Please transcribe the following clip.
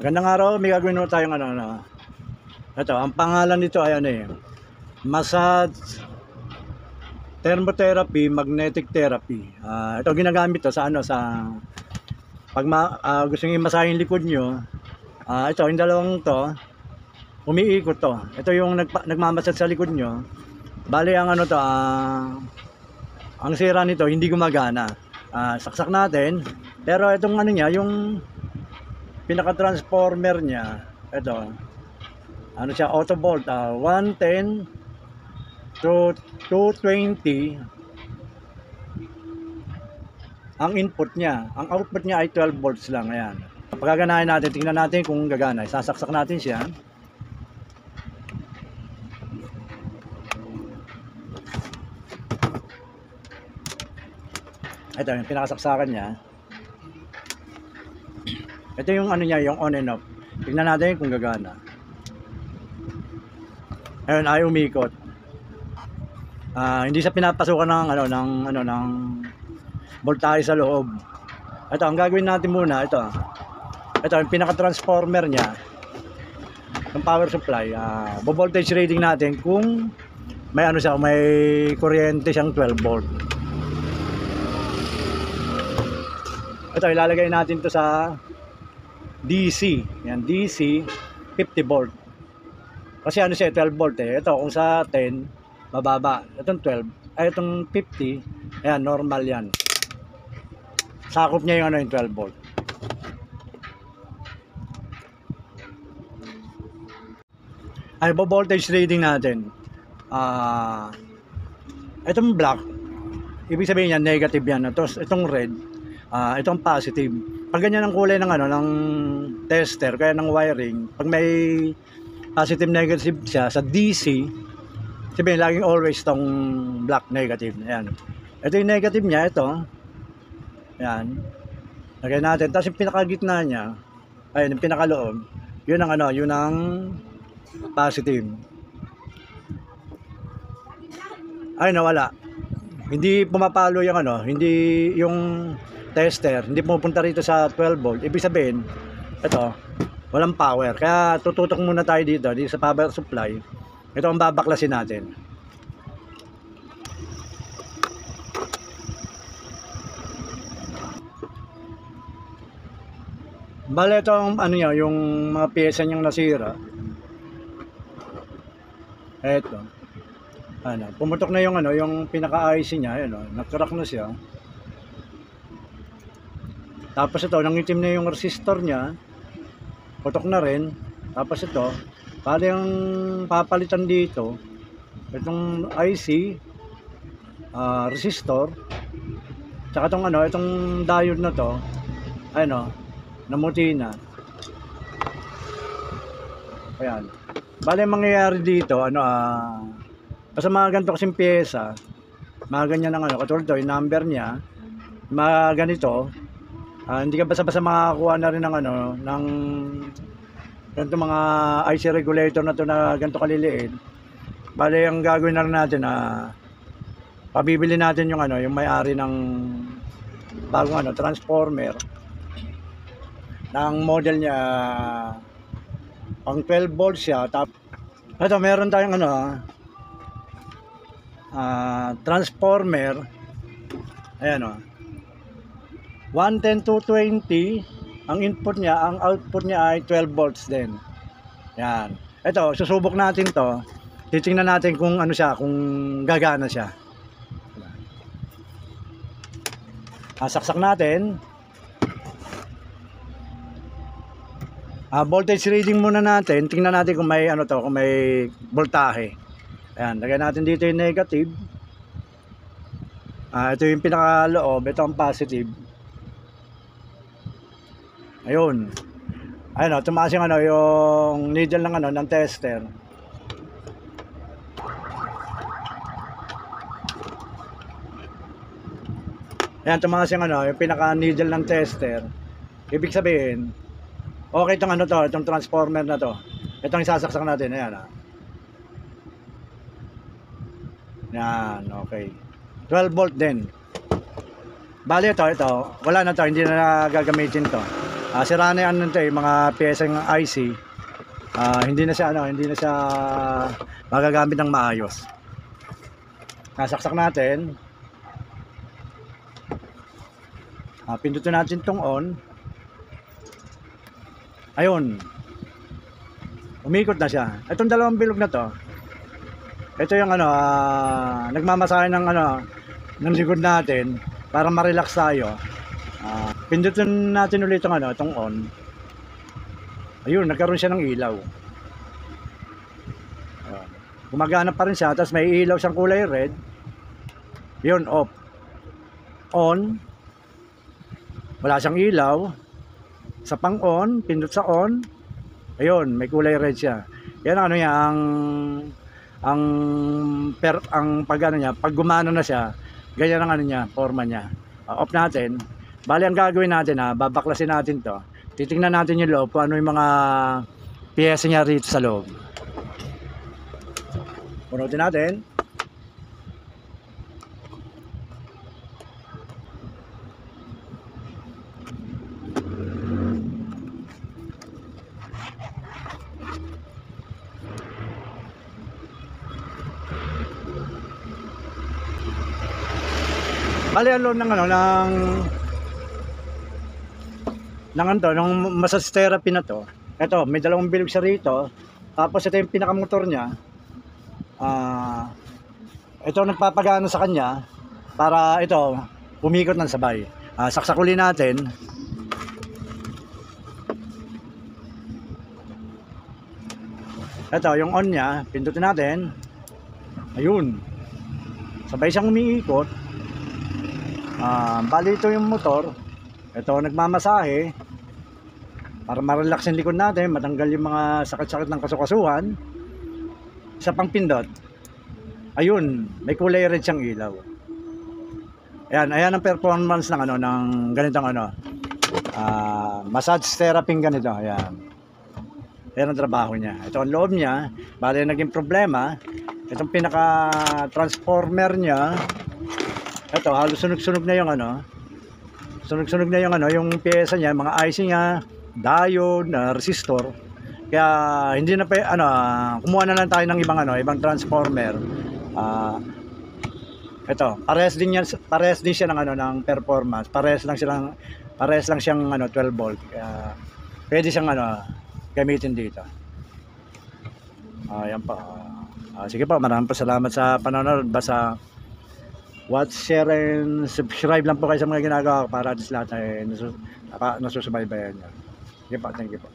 Magandang araw, may gagawin naman tayong ito, ang pangalan nito ay massage thermotherapy, magnetic therapy. Ito ginagamit to sa pag gusto niyo i-massage yung likod nyo. Ito, yung dalawang to, umiikot to. Ito yung nagmamassage sa likod nyo. Bali ang ang sira nito hindi gumagana. Saksak natin, pero itong niya, yung pinaka-transformer niya, ito, siya, auto volt, 110 to 220 ang input niya. Ang output niya ay 12 volts lang. Ayan. Pagkaganahin natin, tingnan natin kung gagana. Sasaksak natin siya. Ito yung pinakasaksakan niya. Ito yung niya, yung on and off. Tingnan natin kung gagana. Ayun, ay umikot. Hindi siya pinapasukan ng voltahe sa loob. Ito, ang gagawin natin muna, ito yung pinaka-transformer niya, yung power supply. Voltage reading natin kung may may kuryente siyang 12 volt. Ito, ilalagay natin to sa DC. Yan, DC 50 volt. Kasi siya 12 volt eh. Ito, kung sa 10 mababa. Itong 12, itong 50, ayan, normal yan. Sakop niya yung yung 12 volt. Ay, voltage reading natin. Itong black, ibig sabihin yan, negative yan. Itong red, itong positive. Pag ganyan ang kulay ng tester, kaya ng wiring, pag may positive negative siya sa DC, sabihin laging always tong black negative. Ayan. Ito yung negative niya, ito. Ayan. Lagay natin. Tapos yung pinakagitna niya, ayun, yung pinakaloob, yun ang positive. Ay, nawala. Hindi pumapalo yung hindi yung tester, hindi pumupunta rito sa 12 volt. Ibig sabihin, ito, walang power. Kaya tututok muna tayo dito sa power supply. Ito ang babaklasin natin. Bale, ito ang yung mga pyesa niyang nasira. Ito. Pumutok na yung pinaka-IC niya, nag-crack na siya. Tapos ito, nangitim na yung resistor niya. Putok na rin. Tapos ito, bale ang papalitan dito, itong IC, resistor, tsaka itong diode na to, namuti na. Ayan. Bale mangyayari dito, basta mga ganito kasing pyesa, mga ganyan katulad ito, yung number niya, mga ganito, hindi ka basta-basta makakuha na rin ng ganito mga IC regulator na to na ganito kaliliit. Bale, ang gagawin na rin natin, pabibili natin yung may-ari ng bagong transformer ng model niya, pang 12 volts siya. Ito, meron tayong transformer, ayan 110 to 20 ang input niya, ang output niya ay 12 volts din. Yan. Ito, susubok natin to. Titingnan natin kung siya, kung gagana siya. Saksak natin. Voltage reading muna natin. Tingnan natin kung may kung may voltahe. Ayan, lagay natin dito yung negative. Ito yung pinakaloob, ito ang positive. Ayun. Ayun, tumaas yung yung needle ng tester. Ayan, tumaas yung yung pinaka needle ng tester. Ibig sabihin, okay itong itong transformer na to. Itong isasaksak natin, ayan Yan, okay. 12 volt din. Bali ito, wala na to, hindi na gagamitin to. Sira na yan to, mga pyesang IC. Hindi na siya magagamit ng maayos. Nasaksak natin. Pindutin natin tong on. Ayun. Umikot na siya. Itong dalawang bilog na to. Ito yung nagmamasahe ng likod natin para ma-relax tayo. Pindutin natin ulit itong on. Ayun, nagkaroon siya ng ilaw. Gumagana pa rin siya, tapos may ilaw siyang kulay red. Yun, off. On. Wala siyang ilaw. Sa pang on, pindot sa on. Ayun, may kulay red siya. Yan pag gumana na siya, ganyan ang forma niya. Off natin. Bali ang gagawin natin babaklasin natin 'to. Titingnan natin yung loob kung ano yung mga piyesa niya rito sa loob. Punutin natin. Bali ang loob ng massage therapy na to. Ito, may dalawang bilog siya rito. Tapos ito yung pinakamotor niya. Ito nagpapagana sa kanya para ito umikot ng sabay. Saksakuli natin. Ito yung on niya, pindutin natin. Ayun. Sabay siyang umiikot. Bali ito yung motor. Ito nagmamasahe para ma-relax yung likod natin, matanggal yung mga sakit-sakit ng kasukasuhan. Isa pang pindot. Ayun, may kulay red siyang ilaw. Ayan ang performance ng ganitong massage therapy ganito. Ayan ang trabaho niya. Ito ang loob niya. Bali naging problema. Itong pinaka transformer niya. Ito halos sunog-sunog na yung yung pyesa niya, mga IC niya, diode, resistor. Kaya hindi na kumuha na lang tayo ng ibang transformer. Ito, parehas din siya ng performance. Parehas lang siyang 12 volt. Kaya pwede siyang gamitin dito. Ayan pa. Sige po, maraming salamat sa panonood. Basta watch, share, and subscribe lang po kayo sa mga ginagawa ko para at least lahat ay nasusubaybayan nyo. Sige po, thank you po.